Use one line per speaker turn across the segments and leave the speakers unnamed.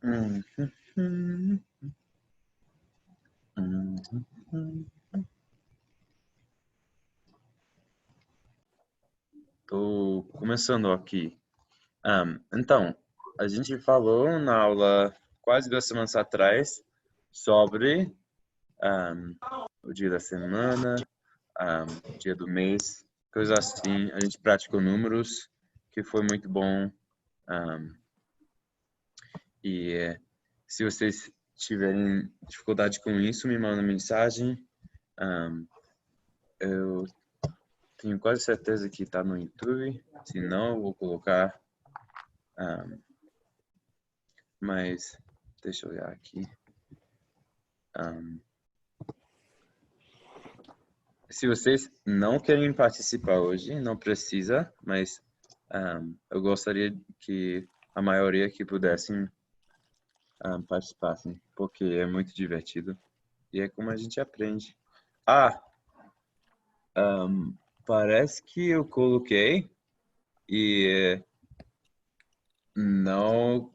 Hum, hum, hum. Tô começando aqui. Então, a gente falou na aula quase 2 semanas atrás sobre um, o dia da semana, o dia do mês, coisas assim. A gente praticou números, que foi muito bom. Um, se vocês tiverem dificuldade com isso, me mandem mensagem. Eu tenho quase certeza que está no YouTube. Se não, eu vou colocar. Um, mas deixa eu olhar aqui. Um, se vocês não querem participar hoje, não precisa, mas eu gostaria que a maioria que pudessem participassem, porque é muito divertido e é como a gente aprende. Ah, parece que eu coloquei e não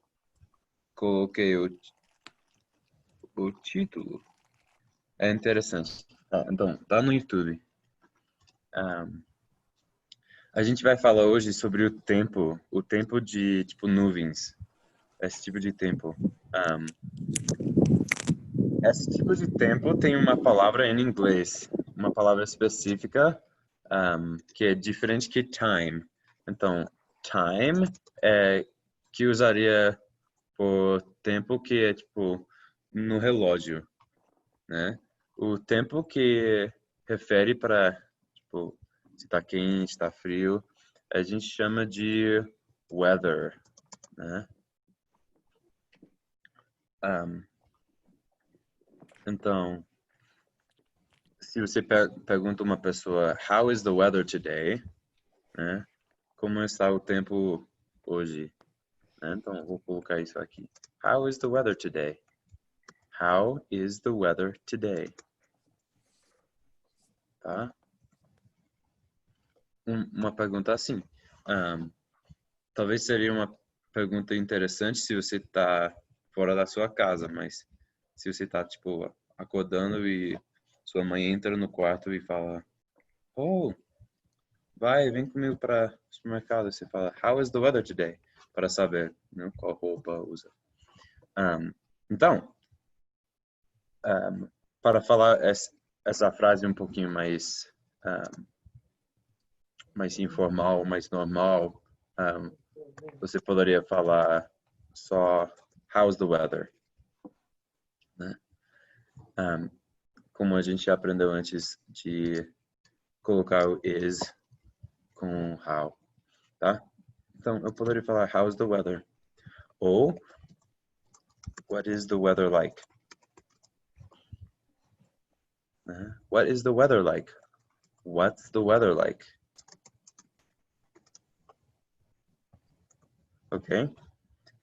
coloquei o título. É interessante. Então, tá no YouTube. A gente vai falar hoje sobre o tempo de, tipo, nuvens. Esse tipo de tempo. Esse tipo de tempo tem uma palavra em inglês, uma palavra específica, que é diferente que time. Então, time é que usaria por tempo que é, tipo, no relógio, né? O tempo que refere para, tipo, se está quente, está frio, a gente chama de weather, né? Então, se você pergunta uma pessoa, how is the weather today, né? Como está o tempo hoje, né? Então, eu vou colocar isso aqui. How is the weather today? How is the weather today? Tá? Uma pergunta assim. Talvez seria uma pergunta interessante se você está fora da sua casa, mas se você está, tipo, acordando e sua mãe entra no quarto e fala, oh, vem comigo para o supermercado. Você fala, how is the weather today? Para saber, né, qual roupa usa. Então, para falar essa frase um pouquinho mais informal, mais normal, você poderia falar só how's the weather, né? Como a gente aprendeu antes de colocar o is com how, tá? Então, eu poderia falar how's the weather ou what is the weather like? What is the weather like? What's the weather like? Ok?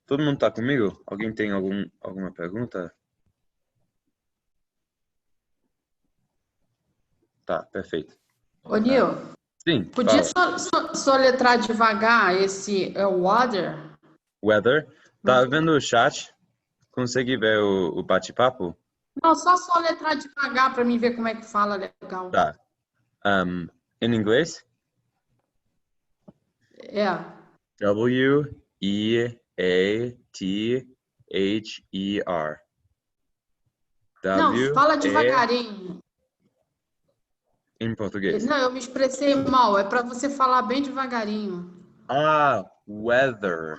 Todo mundo tá comigo? Alguém tem alguma pergunta? Tá, perfeito.
Ô, Nil,
Sim,
podia
fala.
soletrar devagar esse water?
Weather. Tá vendo o chat? Consegue ver o bate-papo?
Não, só soletrar devagar para mim ver como é que fala legal.
Tá. Em inglês?
É.
W-E-A-T-H-E-R.
Não, fala
W-E
devagarinho.
em português.
Não, eu me expressei mal. É para você falar bem devagarinho.
Weather.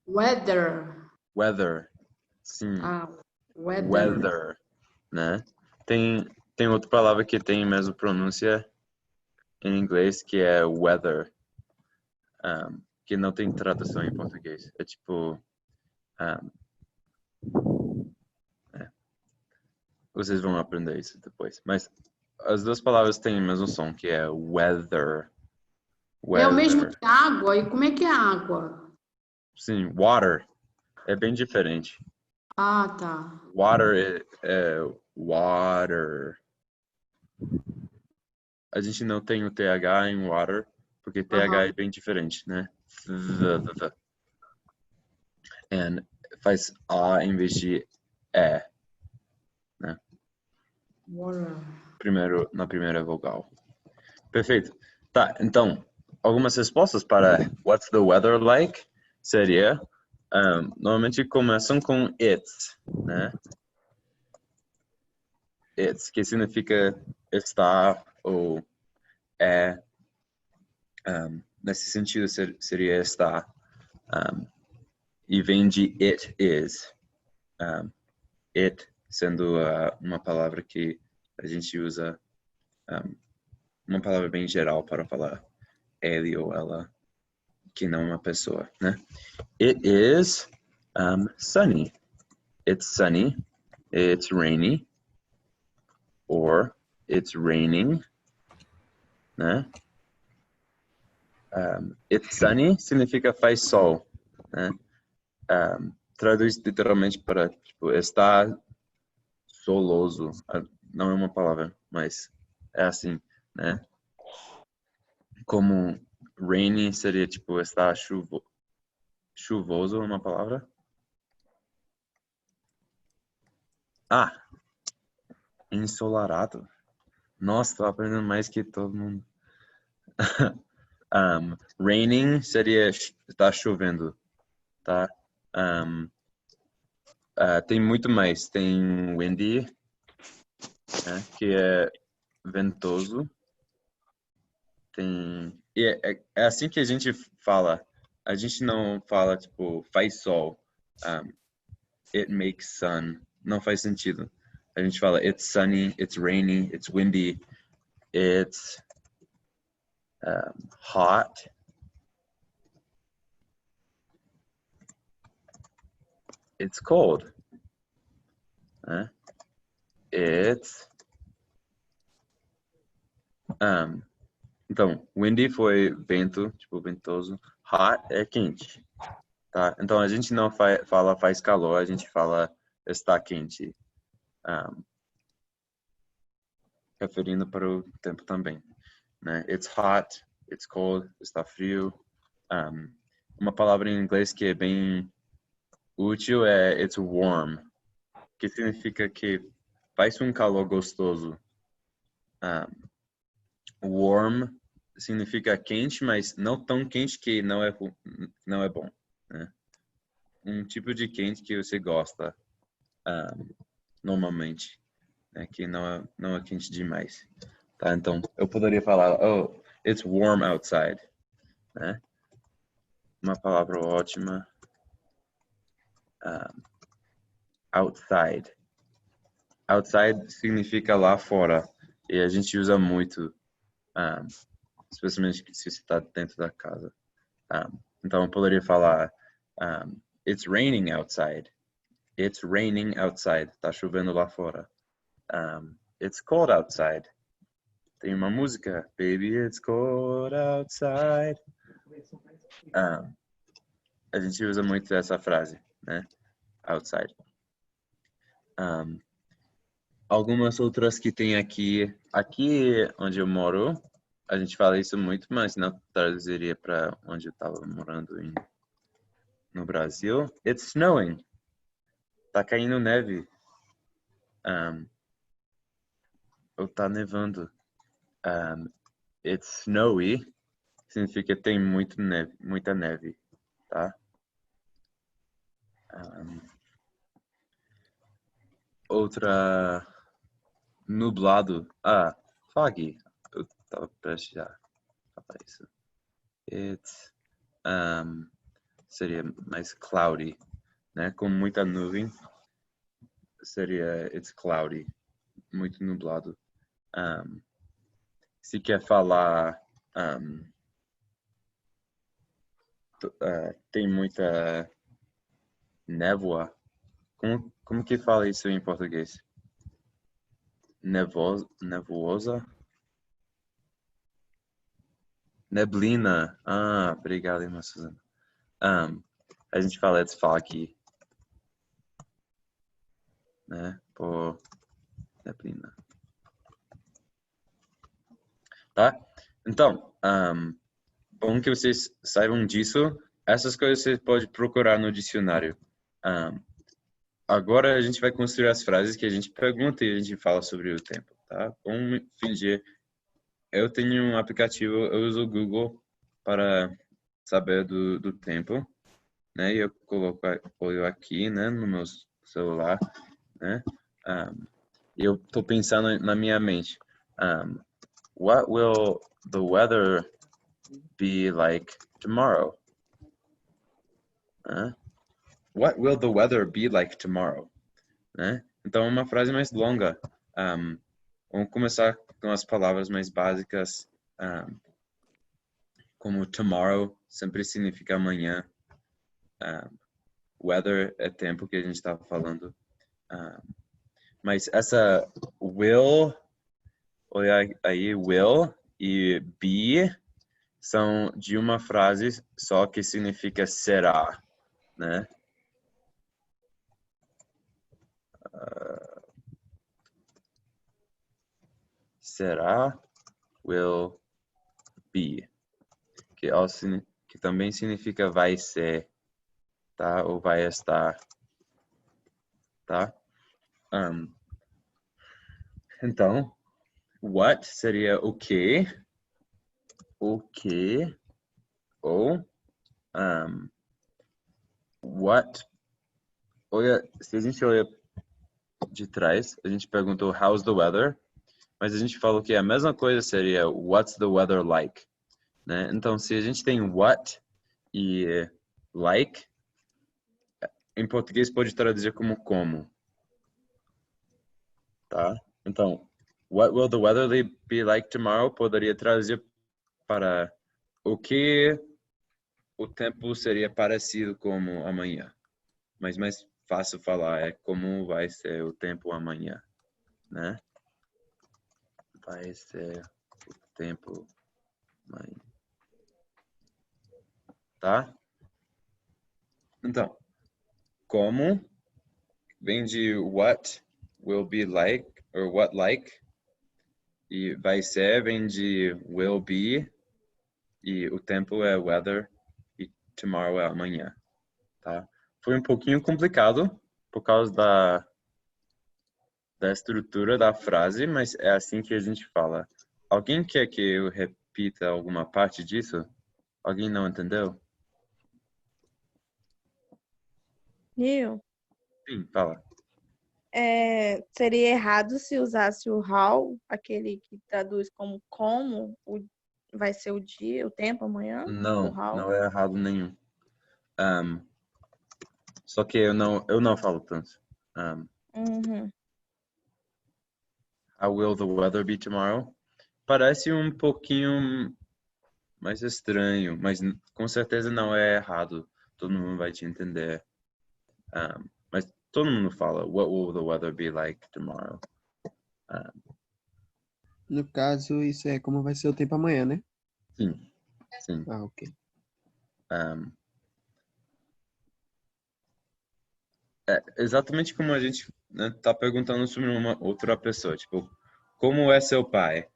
Weather.
Weather. Sim,
Ah, weather.
weather, né? Tem outra palavra que tem a mesma pronúncia em inglês que é weather, que não tem tradução em português. É tipo, vocês vão aprender isso depois. Mas as duas palavras têm o mesmo som, que é weather.
É o mesmo
Weather.
que água. E como é que é água?
Sim, water. É bem diferente.
Ah, tá.
Water é water. A gente não tem o TH em water, porque TH
Aham.
é bem diferente, né? faz A em vez de E, né? Na primeira vogal. Perfeito. Tá, então, algumas respostas para What's the weather like? Seria, normalmente começam com it's, né? It's, que significa está ou é. Nesse sentido, seria está. E vem de it is. It sendo uma palavra que a gente usa, uma palavra bem geral para falar ele ou ela, que não uma pessoa, né? It is sunny. It's sunny. It's rainy. Or it's raining, né? It's sunny significa faz sol, né? Traduz literalmente para, tipo, está soloso. Não é uma palavra, mas é assim, né? Como rainy seria, tipo, está chuvoso, uma palavra? Ensolarado. Nossa, tô aprendendo mais que todo mundo. Raining seria está chovendo, tá? Tem muito mais. Tem windy, né, que é ventoso. É assim que a gente fala. A gente não fala, tipo, faz sol. It makes sun. Não faz sentido. A gente fala it's sunny, it's rainy, it's windy, it's hot. It's cold. Né? It's então, windy foi vento, tipo ventoso. Hot é quente, tá? Então a gente não fala faz calor, a gente fala está quente, referindo para o tempo também, né? It's hot, it's cold, está frio. Uma palavra em inglês que é bem útil é it's warm, que significa que faz um calor gostoso. Warm significa quente, mas não tão quente que não é bom, né? Um tipo de quente que você gosta normalmente, né? Que não é quente demais, tá? Então eu poderia falar, oh, it's warm outside, né? Uma palavra ótima. Outside. Outside significa lá fora e a gente usa muito, especialmente se você está dentro da casa. Então eu poderia falar it's raining outside. It's raining outside. Tá chovendo lá fora. It's cold outside. Tem uma música, Baby, it's cold outside. A gente usa muito essa frase, né? Outside. Algumas outras que tem aqui onde eu moro, a gente fala isso muito, mas não traduziria para onde eu estava morando no Brasil. It's snowing. Tá caindo neve. Ou tá nevando. It's snowy. Significa que tem muita neve, tá? Outra, nublado. Foggy. Eu tava prestes a falar isso. It's, seria mais cloudy, né? Com muita nuvem. Seria it's cloudy. Muito nublado. Se quer falar tem muita névoa. Como que fala isso em português? Nevosa? Neblina. Obrigado, irmã Suzana. A gente fala it's foggy, né? Por neblina. Tá? Então, bom que vocês saibam disso. Essas coisas você pode procurar no dicionário. Agora a gente vai construir as frases que a gente pergunta e a gente fala sobre o tempo, tá? Vamos fingir. Eu tenho um aplicativo, eu uso o Google para saber do tempo, né? E eu coloco apoio aqui, né, no meu celular, né? E eu tô pensando na minha mente. What will the weather be like tomorrow? What will the weather be like tomorrow? Né? Então, é uma frase mais longa. Vamos começar com as palavras mais básicas, como tomorrow sempre significa amanhã. Weather é tempo que a gente estava falando. Mas essa will, olha aí, will e be são de uma frase só que significa será, né? Será, will be, que também significa vai ser, tá? Ou vai estar, tá? Então, what seria o que, ou what. Olha, se a gente olha de trás, a gente perguntou how's the weather, mas a gente falou que a mesma coisa seria what's the weather like, né? Então, se a gente tem what e like, em português pode traduzir como, tá? Então, what will the weather be like tomorrow poderia traduzir para o que o tempo seria parecido como amanhã. Mas mais fácil falar é como vai ser o tempo amanhã, né? Vai ser o tempo amanhã. Tá? Então, como vem de what will be like, or what like, e vai ser vem de will be, e o tempo é weather, e tomorrow é amanhã, tá? Foi um pouquinho complicado, por causa da estrutura da frase, mas é assim que a gente fala. Alguém quer que eu repita alguma parte disso? Alguém não entendeu?
Nil,
Sim, fala.
seria errado se usasse o how, aquele que traduz como vai ser o dia, o tempo amanhã? O
Não,
how.
não é errado nenhum. Só que eu não falo tanto.
Uhum.
How will the weather be tomorrow? Parece um pouquinho mais estranho, mas com certeza não é errado. Todo mundo vai te entender. Mas todo mundo fala, what will the weather be like tomorrow?
No caso, isso é como vai ser o tempo amanhã, né?
Sim, sim.
Ah, ok.
É exatamente como a gente, né, tá perguntando sobre uma outra pessoa, tipo, como é seu pai?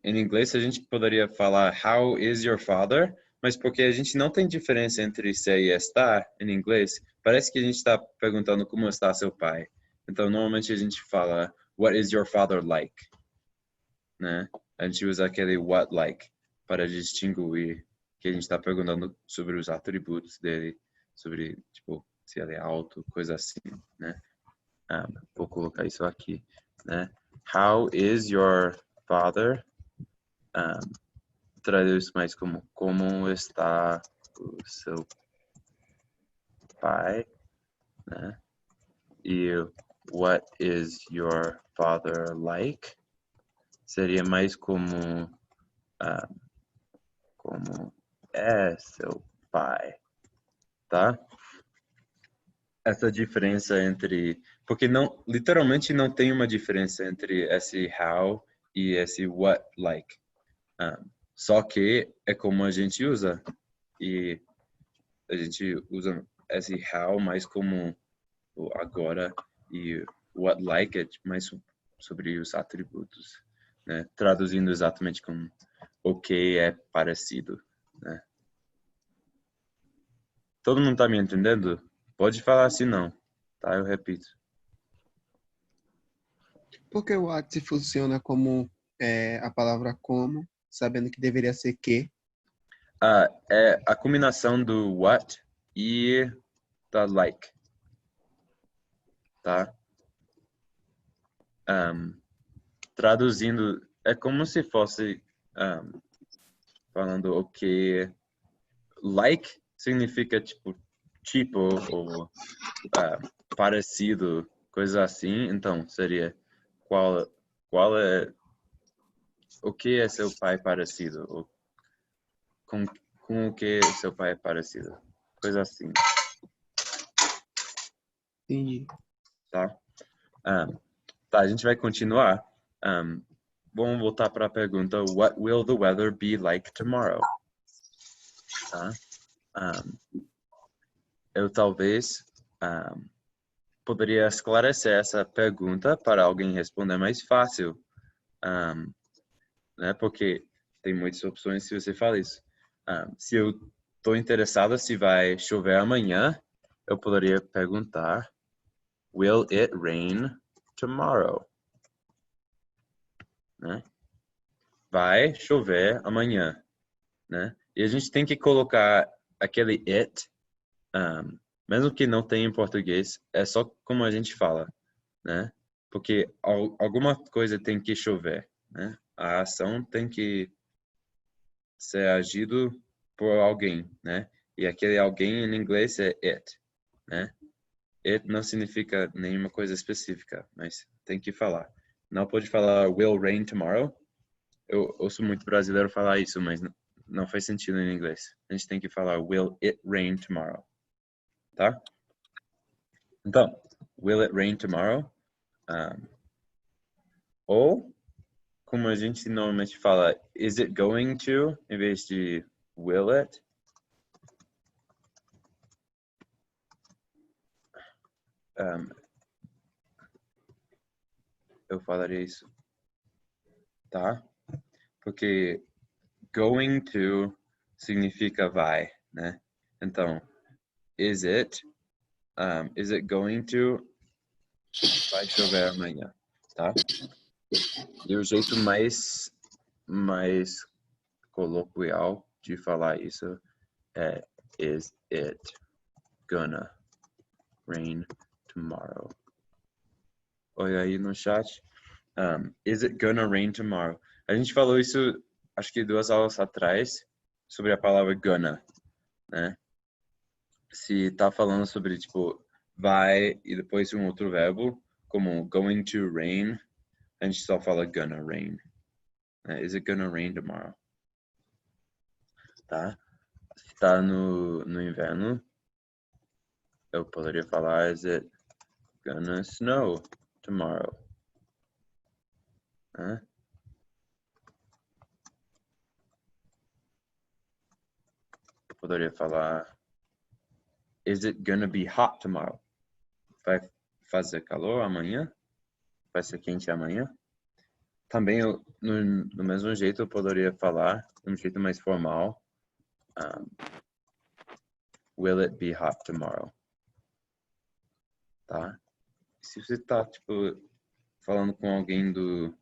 Em inglês a gente poderia falar how is your father, mas porque a gente não tem diferença entre ser e estar em inglês, parece que a gente está perguntando como está seu pai. Então normalmente a gente fala what is your father like, né? A gente usa aquele what like para distinguir que a gente está perguntando sobre os atributos dele, sobre tipo se ele é alto, coisa assim, né? Vou colocar isso aqui, né? How is your father? Traduz mais como está o seu pai, né? E what is your father like? Seria mais como é seu pai, tá? Essa diferença entre, porque não, literalmente não tem uma diferença entre esse how e esse what like. Só que é como a gente usa, e a gente usa esse how mais como o agora, e what like é mais sobre os atributos, né? Traduzindo exatamente como o que é parecido, né? Todo mundo tá me entendendo? Pode falar se não, tá? Eu repito.
Porque o what funciona como a palavra como, sabendo que deveria ser que.
É a combinação do what e da like, tá? Traduzindo, é como se fosse falando o que like significa tipo ou parecido, coisa assim. Então seria qual é o que é seu pai parecido? Ou com o que seu pai é parecido? Coisa assim,
Entendi.
tá? Tá, a gente vai continuar. Vamos voltar para a pergunta: What will the weather be like tomorrow? Tá? Eu talvez poderia esclarecer essa pergunta para alguém responder mais fácil, né? Porque tem muitas opções se você fala isso. Se eu estou interessado se vai chover amanhã, eu poderia perguntar: Will it rain tomorrow? Né? Vai chover amanhã, né? E a gente tem que colocar aquele it, mesmo que não tenha em português, é só como a gente fala, né? Porque alguma coisa tem que chover, né? A ação tem que ser agido por alguém, né? E aquele alguém em inglês é it, né? It não significa nenhuma coisa específica, mas tem que falar. Não pode falar will rain tomorrow. Eu ouço muito brasileiro falar isso, mas não faz sentido em inglês. A gente tem que falar will it rain tomorrow, tá? Então, will it rain tomorrow? Ou, como a gente normalmente fala, is it going to, em vez de will it? Eu falaria isso, tá? Porque going to significa vai, né? Então, is it going to, vai chover amanhã, tá? E o jeito mais coloquial de falar isso é is it gonna rain tomorrow? Olha aí no chat. Is it gonna rain tomorrow? A gente falou isso, acho que 2 aulas atrás, sobre a palavra gonna, né? Se tá falando sobre, tipo, vai e depois um outro verbo, como going to rain, a gente só fala gonna rain. Is it gonna rain tomorrow? Tá? Se tá no inverno, eu poderia falar, is it gonna snow tomorrow? Né? Eu poderia falar, is it gonna be hot tomorrow? Vai fazer calor amanhã? Vai ser quente amanhã? Também, no mesmo jeito, eu poderia falar, de um jeito mais formal, will it be hot tomorrow? Tá? Se você tá, tipo, falando com alguém do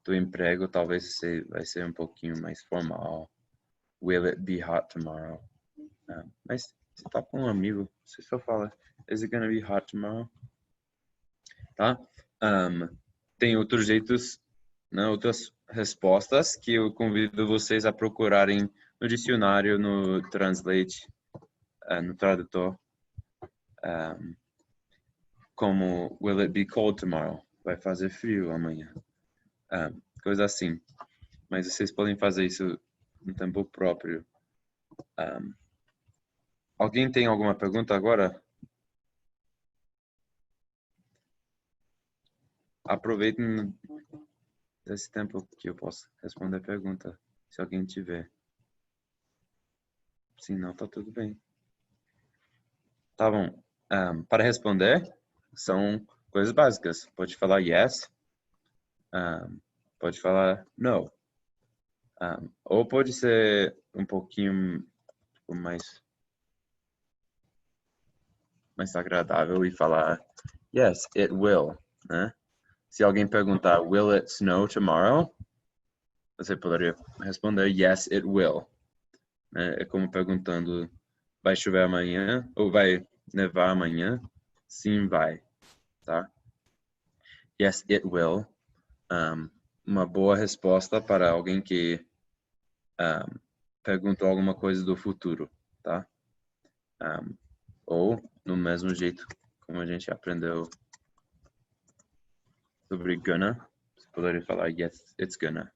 emprego, talvez você vai ser um pouquinho mais formal. Will it be hot tomorrow? Mas você tá com um amigo, você só fala, is it gonna be hot tomorrow? Tá? Tem outros jeitos, né, outras respostas que eu convido vocês a procurarem no dicionário, no Translate, no tradutor. Como will it be cold tomorrow? Vai fazer frio amanhã. Coisa assim. Mas vocês podem fazer isso no tempo próprio. Alguém tem alguma pergunta agora? Aproveitem desse tempo que eu posso responder a pergunta, se alguém tiver. Se não, tá tudo bem. Tá bom. Para responder, são coisas básicas. Pode falar yes. Pode falar no. Ou pode ser um pouquinho mais mais agradável e falar yes, it will, né? Se alguém perguntar will it snow tomorrow, você poderia responder yes, it will. Né? É como perguntando vai chover amanhã ou vai nevar amanhã? Sim, vai, tá? Yes, it will. Uma boa resposta para alguém que perguntou alguma coisa do futuro, tá? Ou no mesmo jeito como a gente aprendeu sobre gonna, você poderia falar yes, it's gonna.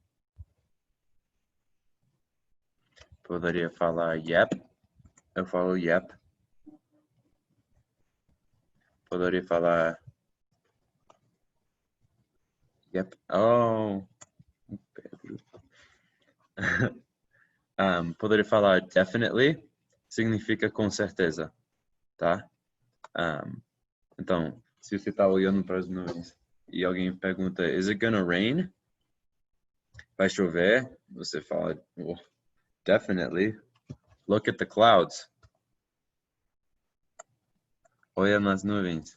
Poderia falar yep, eu falo yep. Poderia falar yep. Oh, Pedro. Poderia falar definitely, significa com certeza, tá? Então, se você está olhando para as nuvens e alguém pergunta, is it gonna rain? Vai chover? Você fala, oh, definitely. Look at the clouds. Olha nas nuvens.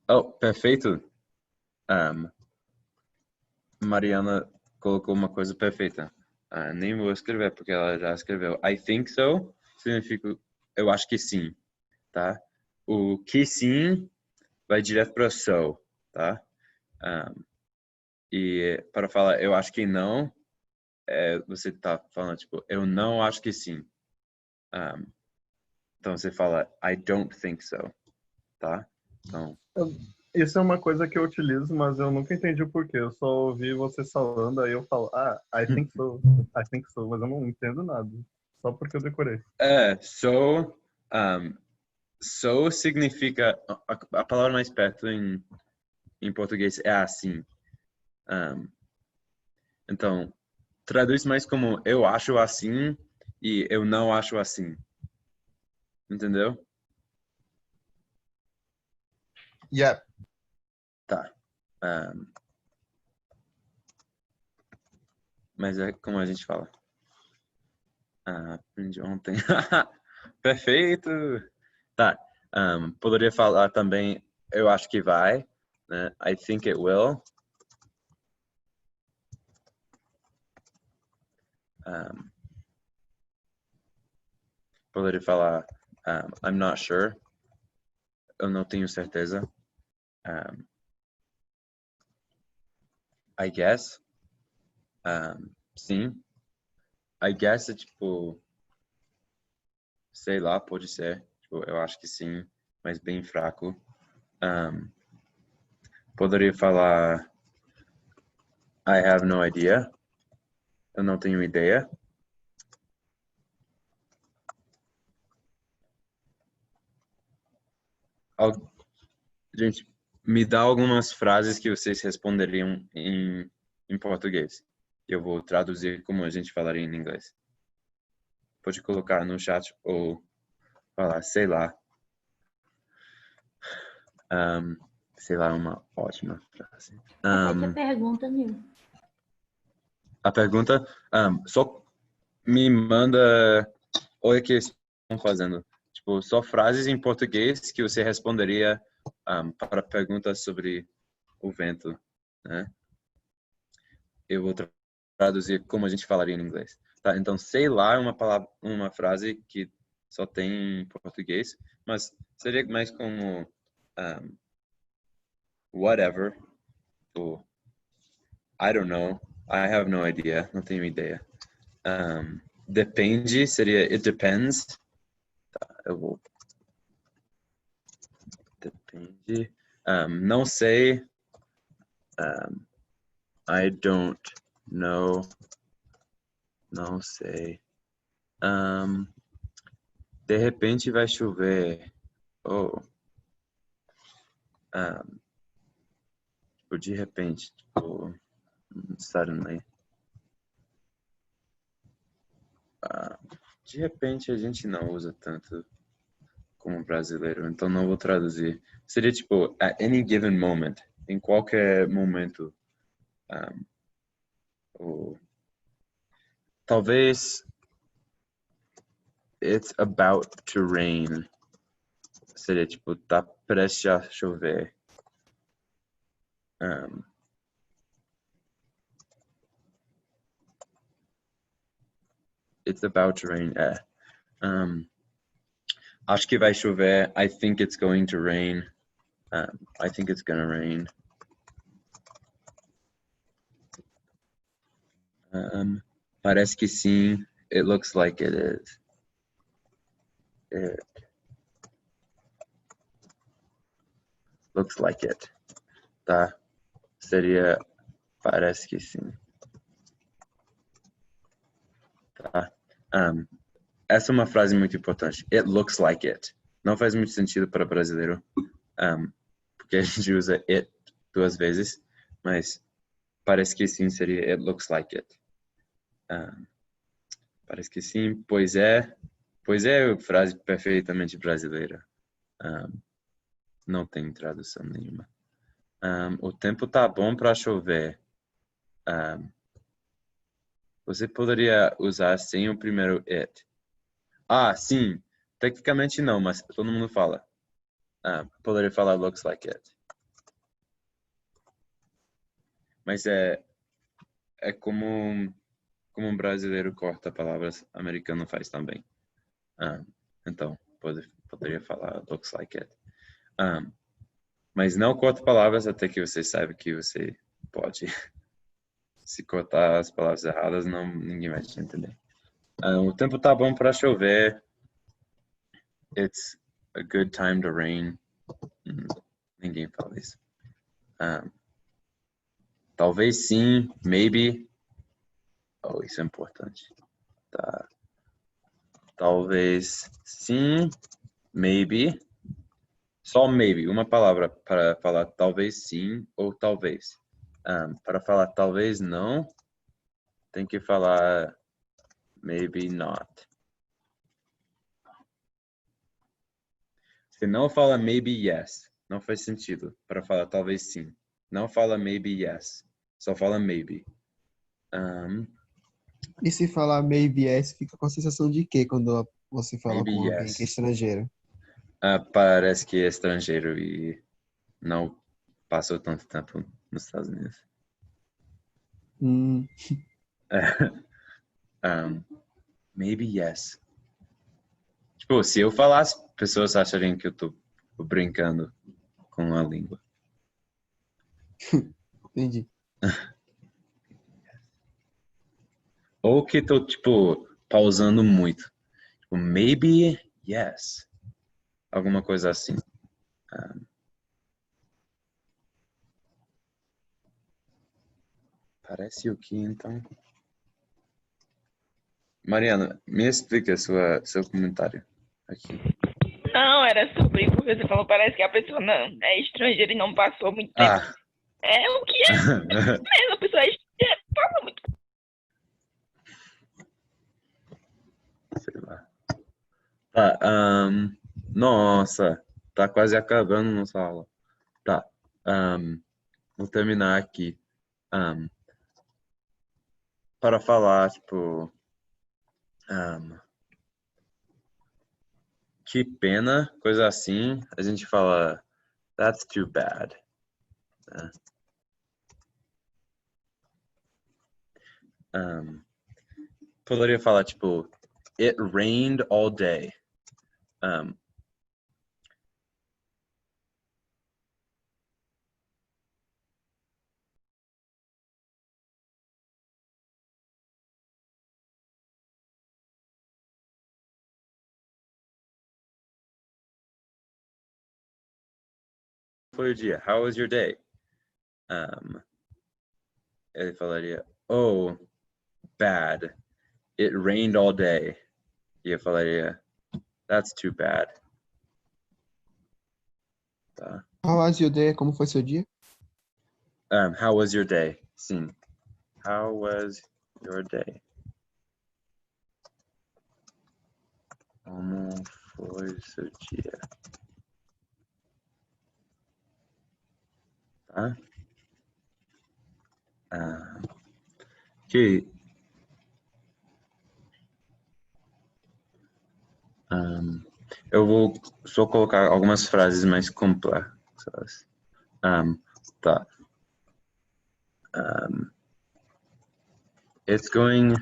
Oh, perfeito. Mariana colocou uma coisa perfeita. Nem vou escrever porque ela já escreveu. I think so significa eu acho que sim, tá? O que sim vai direto para so, tá? E para falar eu acho que não, você tá falando tipo eu não acho que sim. Então você fala I don't think so, tá? Então,
Isso é uma coisa que eu utilizo, mas eu nunca entendi o porquê. Eu só ouvi vocês falando, aí eu falo, I think so, mas eu não entendo nada. Só porque eu decorei.
so significa a palavra mais perto em português é assim. Então, traduz mais como eu acho assim e eu não acho assim. Entendeu?
Yeah.
Tá. Mas é como a gente fala. Aprendi ontem. Perfeito! Tá. Poderia falar também, eu acho que vai. Né? I think it will. Poderia falar, I'm not sure. Eu não tenho certeza. I guess. Sim. I guess é tipo, sei lá, pode ser. Tipo, eu acho que sim, mas bem fraco. Poderia falar I have no idea. Eu não tenho ideia. Gente, me dá algumas frases que vocês responderiam em português. Eu vou traduzir como a gente falaria em inglês. Pode colocar no chat ou falar, sei lá. Sei lá, uma ótima frase.
Repete a pergunta, Nil.
A pergunta, só me manda, olha o que estão fazendo. Tipo, só frases em português que você responderia para perguntas sobre o vento, né? Eu vou traduzir como a gente falaria em inglês. Tá? Então, sei lá é uma palavra, uma frase que só tem em português, mas seria mais como whatever, ou I don't know, I have no idea, não tenho ideia. Depende seria it depends. Tá, eu vou. Depende. Não sei. I don't know. Não sei. De repente vai chover. Oh. Tipo, de repente. Tipo, suddenly. De repente a gente não usa tanto como brasileiro, então não vou traduzir. Seria tipo, at any given moment. Em qualquer momento. talvez it's about to rain. Seria tipo, tá prestes a chover. It's about to rain. Acho que vai chover. I think it's going to rain. I think it's gonna rain. Parece que sim. It looks like it is. It looks like it. Tá? Seria parece que sim. Tá? Essa é uma frase muito importante. It looks like it. Não faz muito sentido para brasileiro. Porque a gente usa it 2 vezes. Mas parece que sim seria it looks like it. Parece que sim. Pois é. Pois é, frase perfeitamente brasileira. Não tem tradução nenhuma. O tempo tá bom para chover. Você poderia usar sem o primeiro it. Sim. Tecnicamente não, mas todo mundo fala. Poderia falar looks like it. Mas é como um brasileiro corta palavras, americano faz também. Então, poderia falar looks like it. Mas não corta palavras até que você saiba que você pode. Se cortar as palavras erradas, ninguém vai te entender. O tempo tá bom para chover. It's a good time to rain. Ninguém fala isso. Talvez sim, maybe. Isso é importante. Tá. Talvez sim, maybe. Só maybe, uma palavra para falar talvez sim ou talvez. Para falar talvez não, tem que falar maybe not. Se não fala maybe yes, não faz sentido para falar talvez sim. Não fala maybe yes, só fala maybe.
E se falar maybe yes, fica com a sensação de quê quando você fala
Maybe
com alguém
yes.
que é estrangeiro?
Parece que é estrangeiro e não passou tanto tempo nos Estados Unidos. Maybe yes. Tipo, se eu falasse, pessoas achariam que eu tô brincando com a língua.
Entendi.
Ou que tô, tipo, pausando muito. Tipo, maybe yes. Alguma coisa assim. Parece o que, então? Mariana, me explica seu comentário aqui.
Não, era sobre porque você falou, parece que a pessoa não é estrangeira e não passou muito tempo. É o que é mesmo, a pessoa é estrangeira, passa muito.
Sei lá. Tá, nossa, tá quase acabando nossa aula. Tá, vou terminar aqui. Para falar, tipo, que pena, coisa assim, a gente fala that's too bad. Né? Poderia falar, tipo, it rained all day. Foi o dia? How was your day? Ele falaria, oh, bad. It rained all day. E eu falaria, that's too bad. Tá.
How was your day? Como foi seu dia?
How was your day? Sim. How was your day? Como foi seu dia? Tá? Que Eu vou só colocar algumas frases mais complexas. Tá. It's going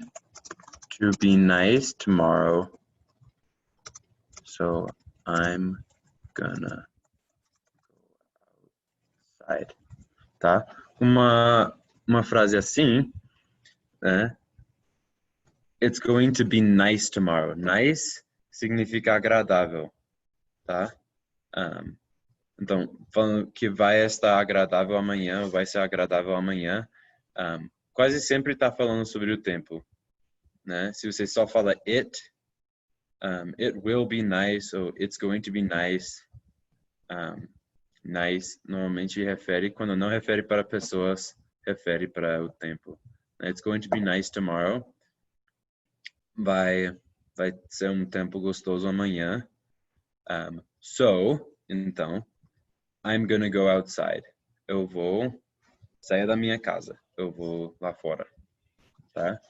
to be nice tomorrow, so I'm gonna go outside. Tá? Uma frase assim, né? It's going to be nice tomorrow. Nice significa agradável, tá? Então, falando que vai estar agradável amanhã, vai ser agradável amanhã, quase sempre está falando sobre o tempo, né? Se você só fala it will be nice ou it's going to be nice. Nice normalmente refere, quando não refere para pessoas, refere para o tempo. It's going to be nice tomorrow. Vai ser um tempo gostoso amanhã. Então, I'm gonna go outside. Eu vou sair da minha casa. Eu vou lá fora. Tá?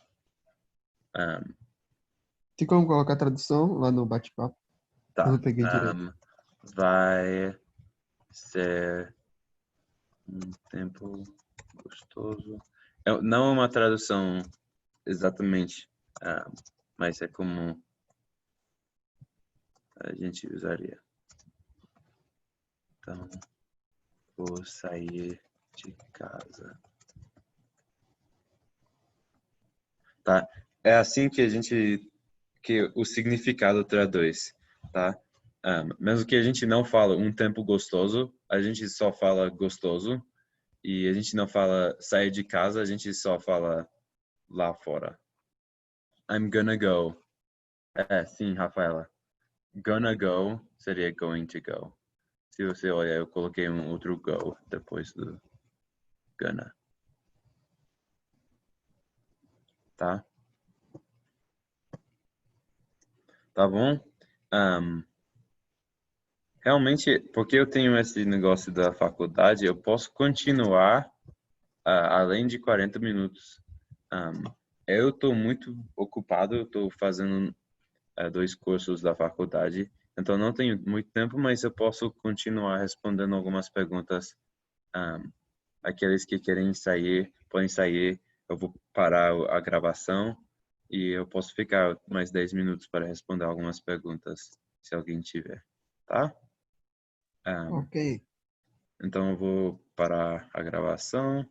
Tem como colocar a tradução lá no bate-papo?
Tá.
Eu não peguei direito.
Vai ser um tempo gostoso. Não é uma tradução exatamente, mas é como a gente usaria. Então, vou sair de casa. Tá? É assim que que o significado traduz, tá? Mesmo que a gente não fala um tempo gostoso, a gente só fala gostoso. E a gente não fala sair de casa, a gente só fala lá fora. I'm gonna go. Sim, Rafaela. Gonna go seria going to go. Se você olhar, eu coloquei um outro go depois do gonna. Tá? Tá bom? Realmente, porque eu tenho esse negócio da faculdade, eu posso continuar além de 40 minutos. Eu estou muito ocupado, eu estou fazendo 2 cursos da faculdade, então não tenho muito tempo, mas eu posso continuar respondendo algumas perguntas. Aqueles que querem sair, podem sair. Eu vou parar a gravação e eu posso ficar mais 10 minutos para responder algumas perguntas, se alguém tiver, tá?
Ok.
Então eu vou parar a gravação.